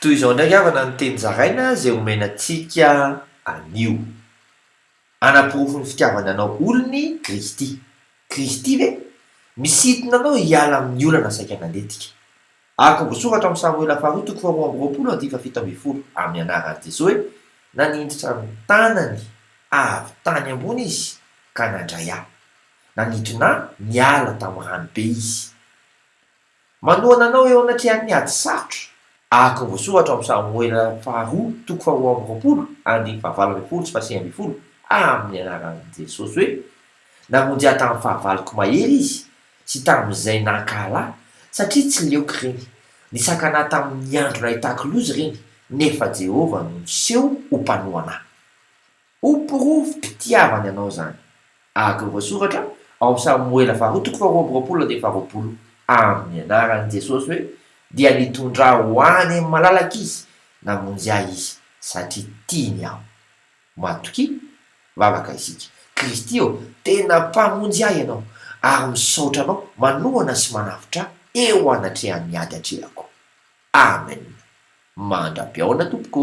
toy izao ndraiky avana ny teny zaraina zay omenantsika anio anaporofo ny fitiavany anao olony kristy ve misitona anao hiala amin'ny olana saika nandetika ako voasoratra amin'ny samoela faharoa toko faharoa amby roapolo andika fito amby folo amin'ny anarany jesosy hoe nanindrotra ny tanany avy tany ambony izy ka nandray ahy nanidina niala tamin'ny rano be izy manoana anao eo anatrehan'ny ady sarotra ako voasoratra amin'ny samoela faharoa toko faharoa amby roapolo andiny fahavalo amby folo sy fahasiny amby folo amin'ny anarany jesosy hoe namonjy ahy tamin'ny fahavaloko mahery izy sy tamin'izay nankalahy satria tsy leoko reny nisakanahy tamin'ny andro nahitako lozy reny nefa Jehova no niseho ho mpanohanahy oporofo mpitiavany anao zany ako voasoratra ao samoela faharoa toko faharoa amby roapolo andiny faharoapolo amin'ny anarany jesosy hoe dia nitondra ho any amin'ny malalaka izy namonjy ahy izy satria tiany aho matoky vavaka isika kristy eo tena mpamonjy ahy ianao ary misaotra anao manohana sy manavitra eo anatrehan'ny ady atrehako amen mandra-piaona tompoko.